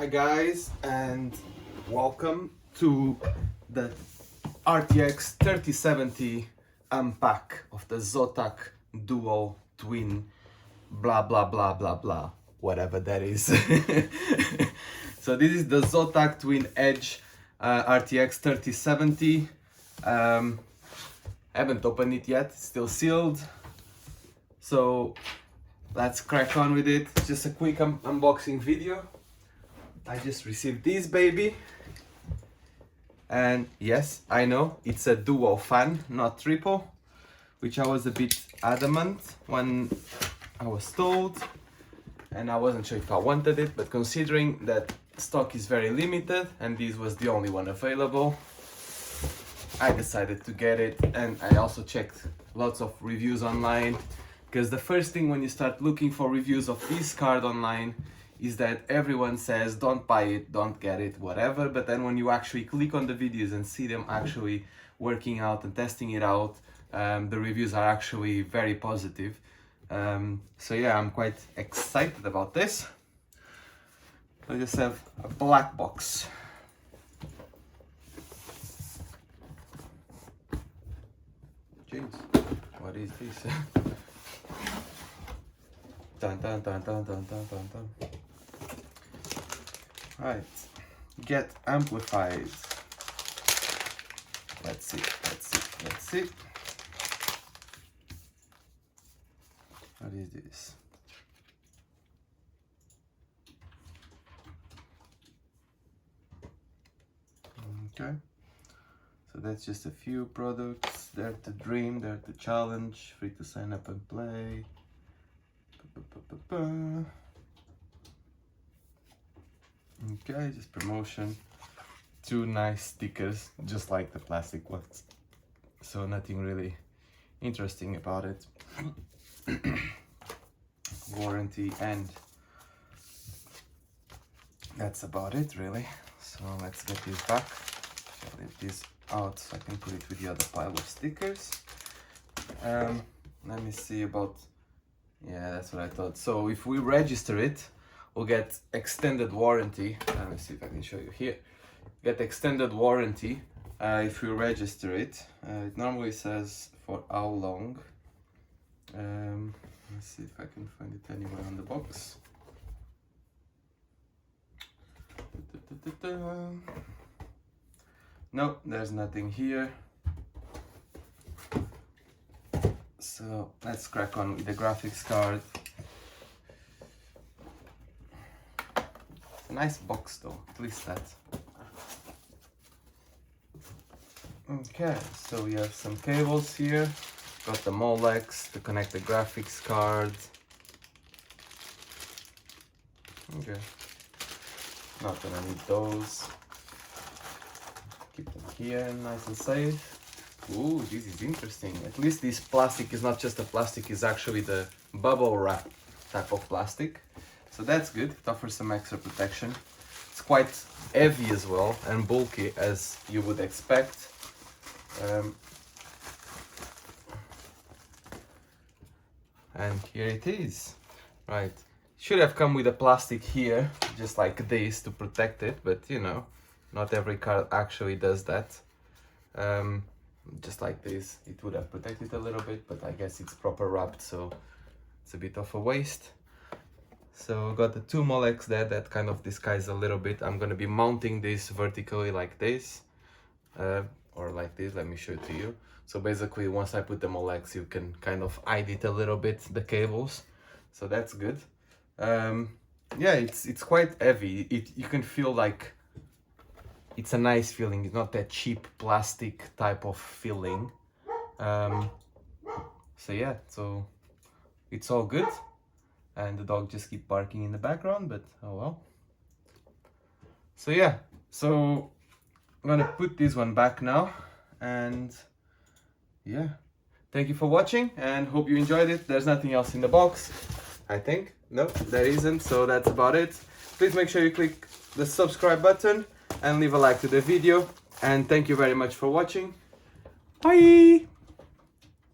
Hi guys, and welcome to the RTX 3070 unpack of the ZOTAK dual twin blah blah blah blah blah, whatever that is. So this is the ZOTAK twin edge RTX 3070. Haven't opened it yet, still sealed. So let's crack on with it. Just a quick unboxing video. I just received this baby, and yes, I know it's a dual fan, not triple, which I was a bit adamant when I was told, and I wasn't sure if I wanted it, but considering that stock is very limited and this was the only one available, I decided to get it. And I also checked lots of reviews online, because the first thing when you start looking for reviews of this card online is that everyone says don't buy it, don't get it, whatever. But then when you actually click on the videos and see them actually working out and testing it out, the reviews are actually very positive. So yeah, I'm quite excited about this. I just have a black box. Jeez, what is this? Dun dun dun dun dun dun dun dun. Right, get amplified. Let's see. What is this? Okay, so that's just a few products. Dare to dream, dare to challenge, free to sign up and play. Okay, just promotion. Two nice stickers, just like the plastic ones. So nothing really interesting about it. Warranty, and that's about it really. So let's get this back. I'll leave this out so I can put it with the other pile of stickers. Let me see about, yeah, that's what I thought. So if we register it, we'll get extended warranty. Let me see if I can show you here. Get extended warranty if we register it. It normally says for how long. Let's see if I can find it anywhere on the box. No, there's nothing here. So let's crack on with the graphics card. It's a nice box though, at least that. Okay, so we have some cables here. Got the Molex to connect the graphics card. Okay, not gonna need those. Keep them here, nice and safe. Ooh, this is interesting. At least this plastic is not just a plastic, it's actually the bubble wrap type of plastic. So that's good, it offers some extra protection. It's quite heavy as well and bulky, as you would expect. And here it is. Right, should have come with a plastic here, just like this, to protect it, but you know, not every card actually does that. Just like this, it would have protected a little bit, but I guess it's proper wrapped, so it's a bit of a waste. So got the two Molex there that kind of disguise a little bit. I'm gonna be mounting this vertically like this, or like this. Let me show it to you. So basically, once I put the Molex, you can kind of hide it a little bit, the cables. So that's good. Yeah, it's quite heavy. You can feel like it's a nice feeling. It's not that cheap plastic type of feeling. So yeah, so it's all good. And the dog just keep barking in the background, but oh well. So yeah, so I'm gonna put this one back now, and yeah, thank you for watching and hope you enjoyed it. There's nothing else in the box, I think. No, there isn't, so that's about it. Please make sure you click the subscribe button and leave a like to the video, and thank you very much for watching. Bye.